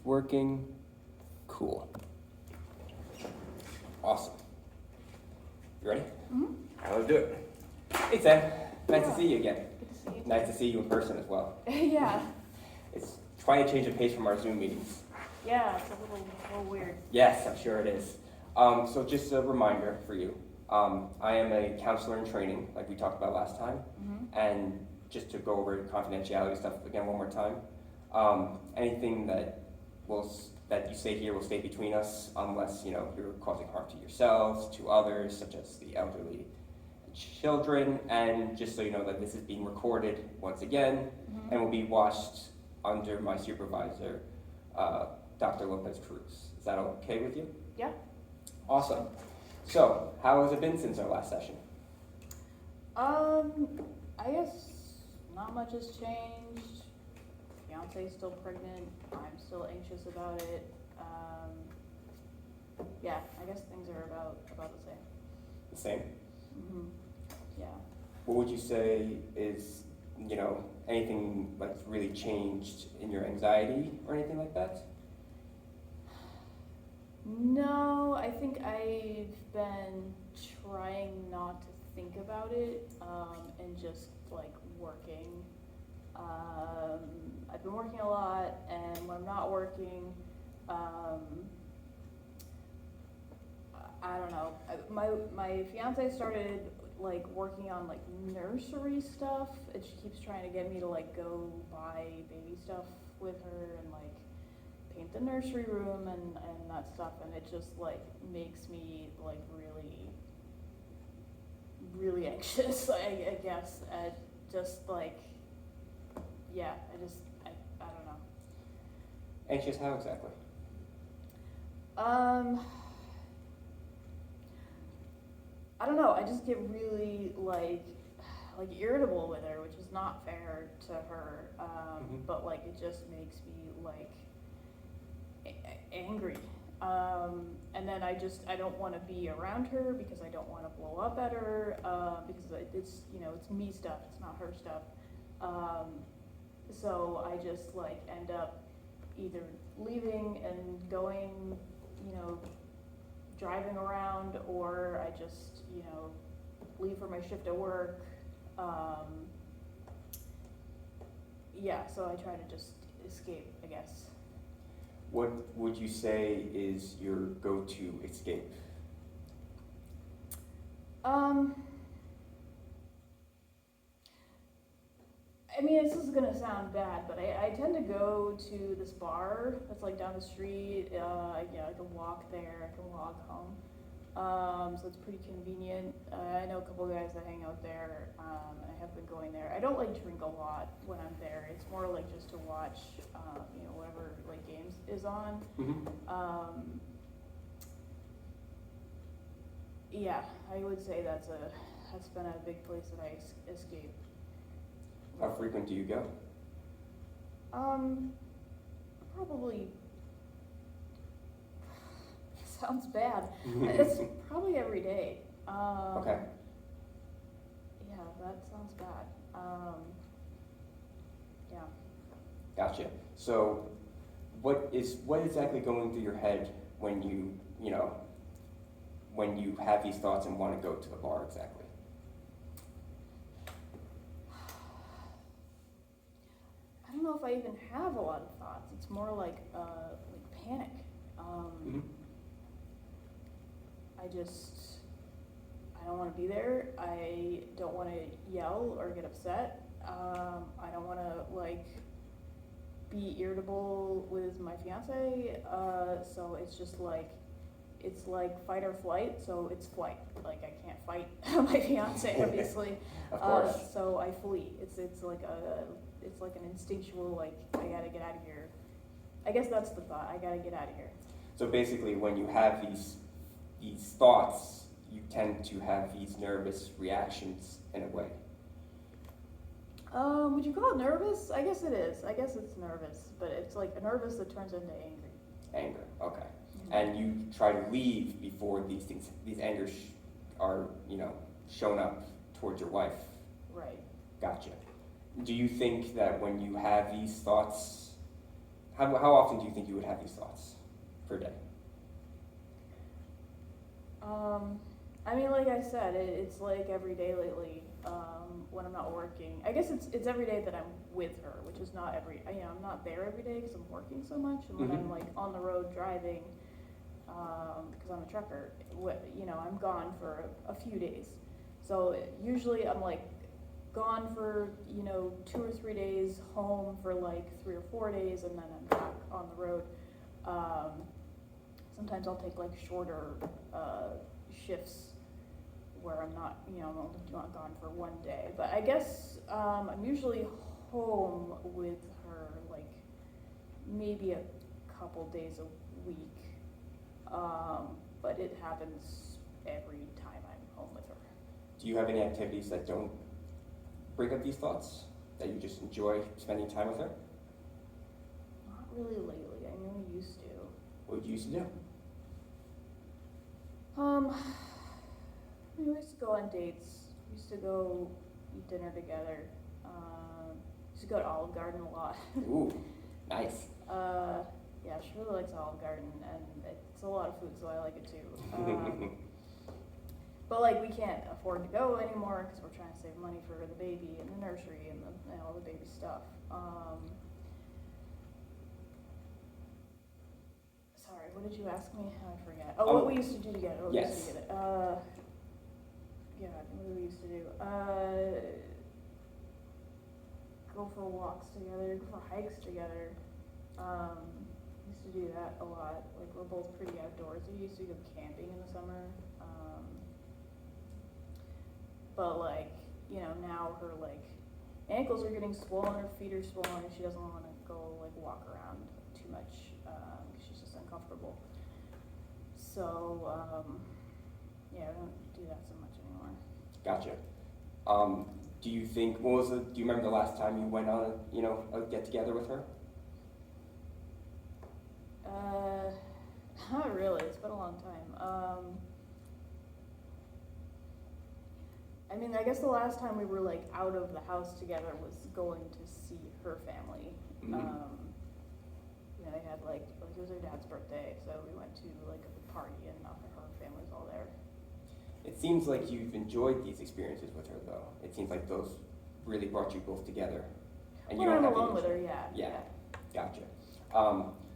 working. Cool. Awesome. You ready? Mm-hmm. Let's do it. Hey, Sam. Nice to see you again. Good to see you. Nice to see you in person as well. Yeah. It's trying to change the pace from our Zoom meetings. Yeah, it's a little weird. Yes, I'm sure it is. So just a reminder for you. I am a counselor in training, like we talked about last time. Mm-hmm. And just to go over confidentiality stuff again one more time. Anything that you say here will stay between us unless you're causing harm to yourselves, to others, such as the elderly and children. And just so you know that this is being recorded once again and will be watched under my supervisor, Dr. Lopez Cruz. Is that okay with you? Yeah. Awesome. So, how has it been since our last session? I guess not much has changed. Fiance's still pregnant. I'm still anxious about it. Yeah, I guess things are about the same. The same? Mm-hmm. Yeah. What would you say is, anything that's really changed in your anxiety or anything like that? No, I think I've been trying not to think about it and just like working. I've been working a lot, and when I'm not working, I don't know. My fiance started like working on like nursery stuff, and she keeps trying to get me to like go buy baby stuff with her and like paint the nursery room and that stuff, and it just like makes me like really anxious. I guess just like yeah, I don't know. Anxious how exactly? I don't know. I just get really like irritable with her, which is not fair to her. But like it just makes me like angry. And then I don't want to be around her because I don't want to blow up at her because it's it's me stuff. It's not her stuff. So I just like end up either leaving and going, driving around, or I just, leave for my shift at work. Yeah, so I try to just escape, I guess. What would you say is your go-to escape? I mean, this is gonna sound bad, but I tend to go to this bar that's like down the street. I can walk there, I can walk home. So it's pretty convenient. I know a couple of guys that hang out there, and I have been going there. I don't like drink a lot when I'm there. It's more like just to watch, whatever like games is on. Yeah, I would say that's been a big place that I escape. How frequent do you go? Probably, sounds bad. It's probably every day. Okay. Yeah, that sounds bad. Yeah. Gotcha. So, what exactly going through your head when when you have these thoughts and want to go to the bar exactly? I don't know if I even have a lot of thoughts. It's more like panic. I don't want to be there. I don't want to yell or get upset. I don't want to be irritable with my fiance. So it's just it's like fight or flight. So it's flight. Like I can't fight my fiance, obviously. Of course. So I flee. It's like an instinctual I gotta get out of here. I guess that's the thought. I gotta get out of here. So basically, when you have these thoughts, you tend to have these nervous reactions in a way. Would you call it nervous? I guess it is. I guess it's nervous, but it's like a nervous that turns into angry. Anger, okay. Mm-hmm. And you try to leave before these angers are, shown up towards your wife. Right. Gotcha. Do you think that when you have these thoughts, how often do you think you would have these thoughts per day? I mean, like I said, it's like every day lately, when I'm not working. I guess it's every day that I'm with her, which is not I'm not there every day because I'm working so much. And when I'm like on the road driving, because I'm a trucker, I'm gone for a few days. So usually I'm like gone for, 2 or 3 days, home for like 3 or 4 days, and then I'm back on the road. Sometimes I'll take like shorter shifts where I'm not, I'm only not gone for 1 day. But I guess I'm usually home with her like maybe a couple days a week. But it happens every time I'm home with her. Do you have any activities that don't bring up these thoughts, that you just enjoy spending time with her? Not really lately. I mean, we used to. What did you used to do? We used to go on dates. We used to go eat dinner together. Used to go to Olive Garden a lot. Ooh, nice. Yeah, she really likes Olive Garden, and it's a lot of food, so I like it too. But like we can't afford to go anymore because we're trying to save money for the baby and the nursery and all the baby stuff. Sorry, what did you ask me? I forget. Oh, what we used to do together. What we used to do together. Yeah, what did we used to do? Go for walks together, go for hikes together. We used to do that a lot. Like we're both pretty outdoorsy. We used to go camping in the summer. But like, now her like ankles are getting swollen, her feet are swollen, and she doesn't want to go like walk around too much because she's just uncomfortable. So yeah, I don't do that so much anymore. Gotcha. Do you think, do you remember the last time you went on a get together with her? Not really. It's been a long time. I mean, I guess the last time we were like out of the house together was going to see her family. They had like it was her dad's birthday, so we went to like a party and her family was all there. It seems like you've enjoyed these experiences with her, though. It seems like those really brought you both together. And when I'm alone with her, yeah. Yeah. Gotcha.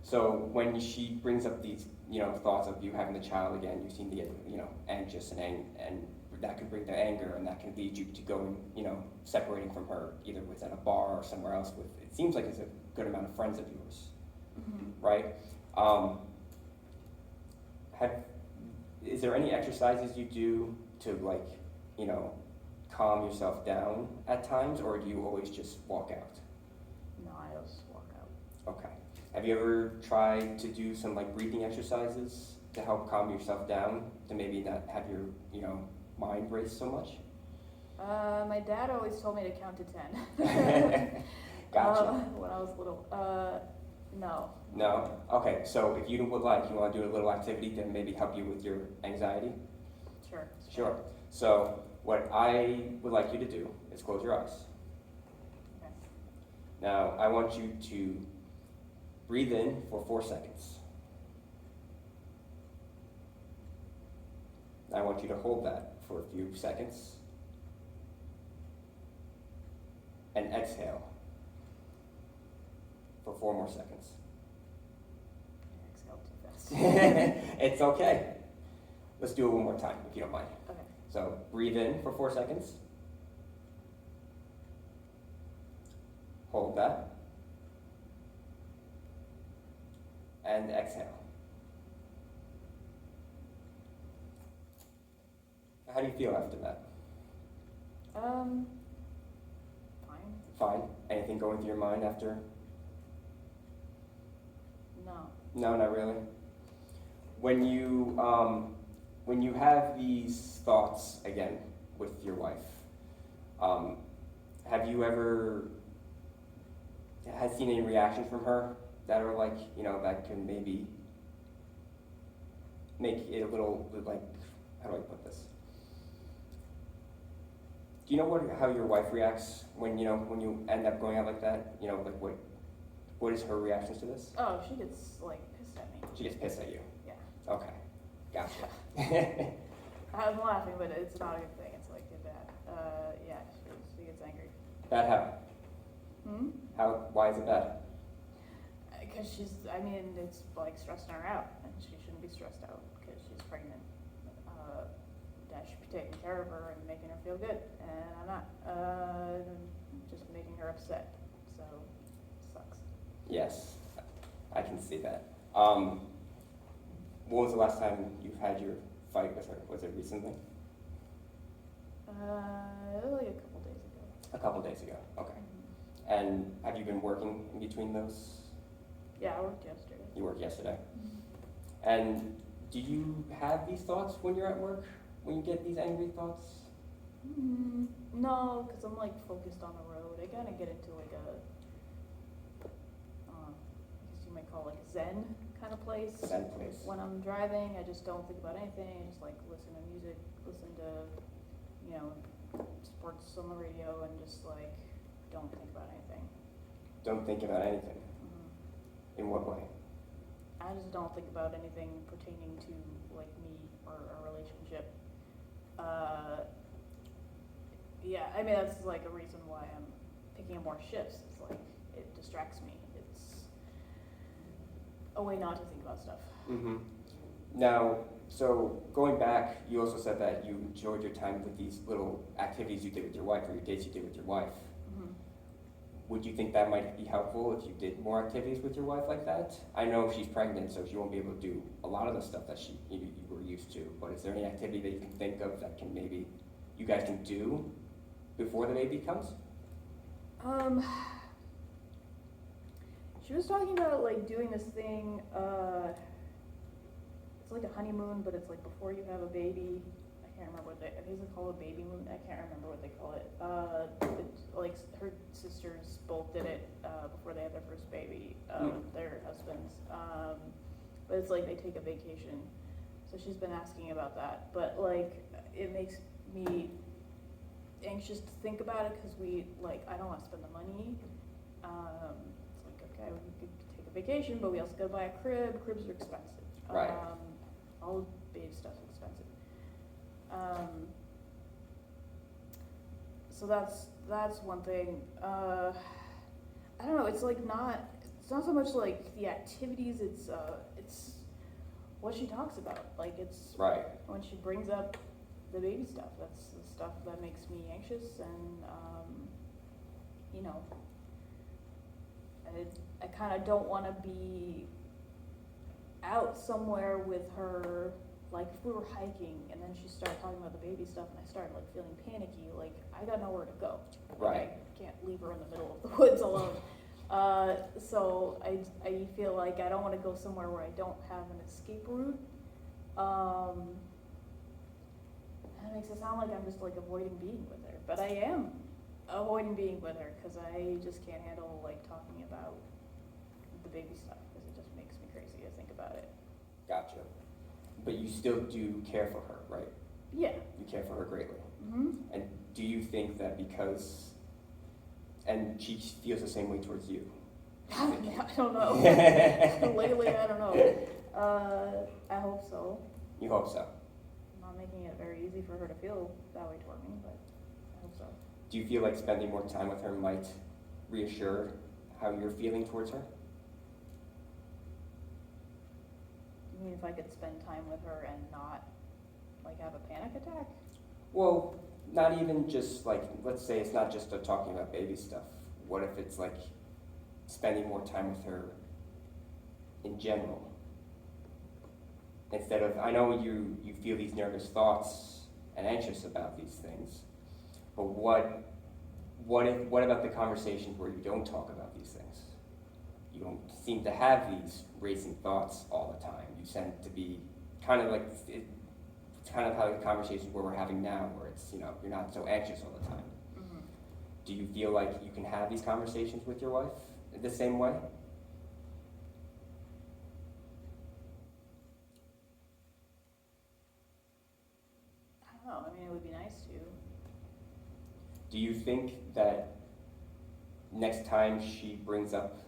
So when she brings up these, thoughts of you having the child again, you seem to get, anxious and that can bring the anger, and that can lead you to going, separating from her, either within a bar or somewhere else. It seems like it's a good amount of friends of yours, right? Is there any exercises you do to calm yourself down at times, or do you always just walk out? No, I always walk out. Okay. Have you ever tried to do some breathing exercises to help calm yourself down, to maybe not have your, mind race so much? My dad always told me to count to 10. Gotcha. When I was little. No. No? Okay, so if you would like, you want to do a little activity to maybe help you with your anxiety? Sure. Sure. So what I would like you to do is close your eyes. Okay. Now, I want you to breathe in for 4 seconds. I want you to hold that for a few seconds. And exhale for 4 more seconds. I exhaled too fast. It's okay. Let's do it one more time, if you don't mind. Okay. So breathe in for 4 seconds. Hold that. And exhale. How do you feel after that? Fine. Fine. Anything going through your mind after? No. No, not really. When you have these thoughts again with your wife, have you ever seen any reaction from her that are that can maybe make it a little how do I put this? Do you know how your wife reacts when you end up going out like that? What is her reactions to this? Oh, she gets like pissed at me. She gets pissed at you. Yeah. Okay, gotcha. I'm laughing, but it's not a good thing. It's like bad. Yeah, she gets angry. Bad how? Hmm? Why is it bad? Because I mean, it's like stressing her out, and she shouldn't be stressed out because she's pregnant. I should be taking care of her and making her feel good, and I'm not. Just making her upset, so sucks. Yes, I can see that. When was the last time you had your fight with her? Was it recently? Like a couple days ago. A couple days ago, okay. And have you been working in between those? Yeah, I worked yesterday. You worked yesterday. And do you have these thoughts when you're at work? When you get these angry thoughts? No, because I'm like focused on the road. I kind of get into like a, I guess you might call it like a Zen kind of place. Zen place. When I'm driving, I just don't think about anything. I just like listen to music, listen to, sports on the radio, and just like don't think about anything. Don't think about anything. Mm-hmm. In what way? I just don't think about anything pertaining to like me or our relationship. Yeah, I mean that's like a reason why I'm picking up more shifts. It's like it distracts me. It's a way not to think about stuff. Mm-hmm. Now, so going back, you also said that you enjoyed your time with these little activities you did with your wife, or your dates you did with your wife. Mm-hmm. Would you think that might be helpful if you did more activities with your wife like that? I know she's pregnant, so she won't be able to do a lot of the stuff that you were used to. But is there any activity that you can think of that can maybe you guys can do before the baby comes? She was talking about like doing this thing. It's like a honeymoon, but it's like before you have a baby. I can't remember what I think they call it a baby moon. I can't remember what they call it. Like her sisters both did it before they had their first baby, their husbands. But it's like they take a vacation. So she's been asking about that. But like it makes me anxious to think about it because I don't want to spend the money. It's like, okay, we could take a vacation, but we also gotta buy a crib. Cribs are expensive. Right. All baby stuff's expensive. So that's one thing. I don't know. It's like it's not so much like the activities. It's what she talks about. Like it's Right. when she brings up the baby stuff. That's the stuff that makes me anxious, and I kind of don't want to be out somewhere with her. Like if we were hiking and then she started talking about the baby stuff and I started like feeling panicky, like I got nowhere to go. Right. I can't leave her in the middle of the woods alone. So I feel like I don't want to go somewhere where I don't have an escape route. That makes it sound like I'm just like avoiding being with her, but I am avoiding being with her because I just can't handle like talking about the baby stuff because it just makes me crazy to think about it. Gotcha. But you still do care for her, right? Yeah. You care for her greatly. Mm-hmm. And do you think that because, and she feels the same way towards you? I don't know. Lately, I don't know. I hope so. You hope so. I'm not making it very easy for her to feel that way toward me, but I hope so. Do you feel like spending more time with her might reassure how you're feeling towards her? You mean if I could spend time with her and not like have a panic attack? Well, not even just like, let's say it's not just talking about baby stuff. What if it's like spending more time with her in general? Instead of, I know you feel these nervous thoughts and anxious about these things, but what about the conversations where you don't talk about these things? You don't seem to have these racing thoughts all the time. You tend to be kind of like, it's kind of how the conversations where we're having now, where it's, you're not so anxious all the time. Mm-hmm. Do you feel like you can have these conversations with your wife the same way? I don't know. I mean, it would be nice to. Do you think that next time she brings up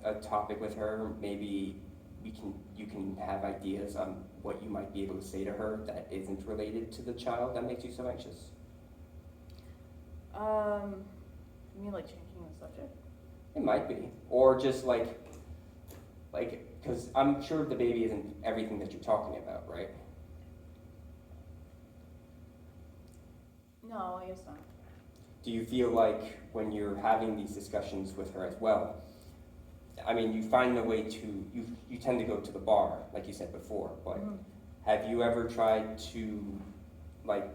a topic with her, maybe you can have ideas on what you might be able to say to her that isn't related to the child that makes you so anxious? You mean like changing the subject? It might be, or just because I'm sure the baby isn't everything that you're talking about, right? No, I guess not. Do you feel like when you're having these discussions with her as well, I mean, you find a way to, you tend to go to the bar, like you said before, but Mhm. have you ever tried to, like,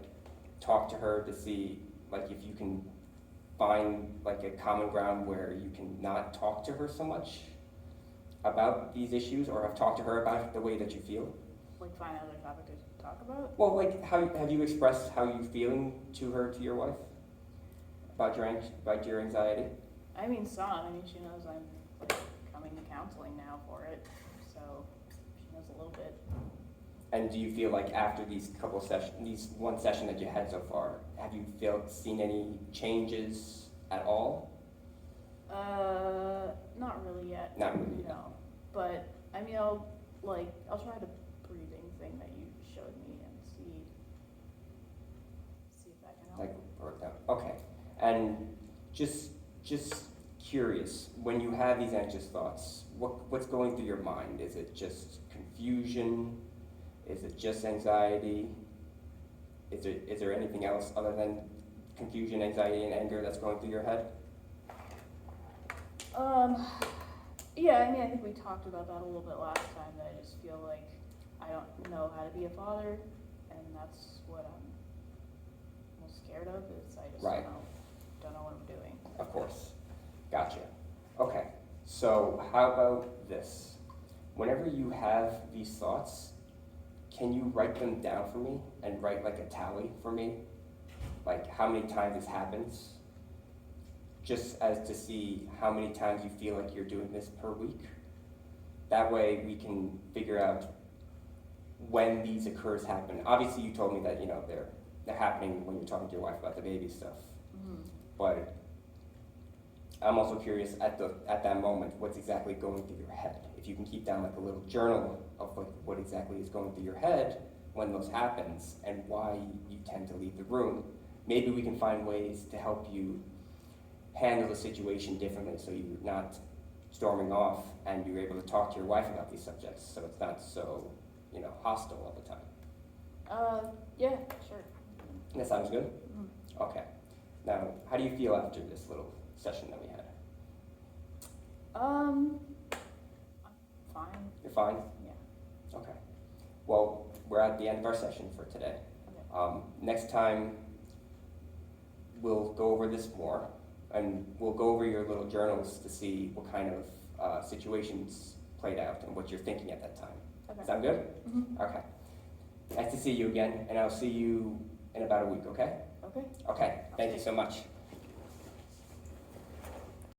talk to her to see, like, if you can find, like, a common ground where you can not talk to her so much about these issues, or have talked to her about it the way that you feel? Like find another topic to talk about? Well, like, how have you expressed how you're feeling to her, to your wife, about your anxiety? I mean, some. I mean, she knows I'm like coming to counseling now for it, so she knows a little bit. And do you feel like after these couple sessions, these one session that you had so far, have you seen any changes at all? Not really yet. Not really. No, but I mean, I'll try the breathing thing that you showed me and see if that can help. Like, worked out. Okay. And just curious, when you have these anxious thoughts, what's going through your mind? Is it just confusion? Is it just anxiety? Is there anything else other than confusion, anxiety, and anger that's going through your head? Yeah, I mean, I think we talked about that a little bit last time, that I just feel like I don't know how to be a father, and that's what I'm most scared of, is I just Right. don't know what I'm doing. Of course. Gotcha. Okay. So how about this? Whenever you have these thoughts, can you write them down for me and write like a tally for me? Like how many times this happens? Just as to see how many times you feel like you're doing this per week. That way we can figure out when these occurs happen. Obviously you told me that, they're happening when you're talking to your wife about the baby stuff. Mm-hmm. But I'm also curious at that moment, what's exactly going through your head. If you can keep down like a little journal of like what exactly is going through your head when those happens and why you tend to leave the room, maybe we can find ways to help you handle the situation differently so you're not storming off and you're able to talk to your wife about these subjects so it's not so, hostile all the time. Yeah, sure. That sounds good? Mm-hmm. Okay. Now, how do you feel after this little session that we had? I'm fine. You're fine? Yeah. Okay. Well, we're at the end of our session for today. Okay. Next time, we'll go over this more, and we'll go over your little journals to see what kind of situations played out and what you're thinking at that time. Okay. Sound good? Mm-hmm. Okay. Nice to see you again, and I'll see you in about a week, okay? Okay. Okay, thank you so much.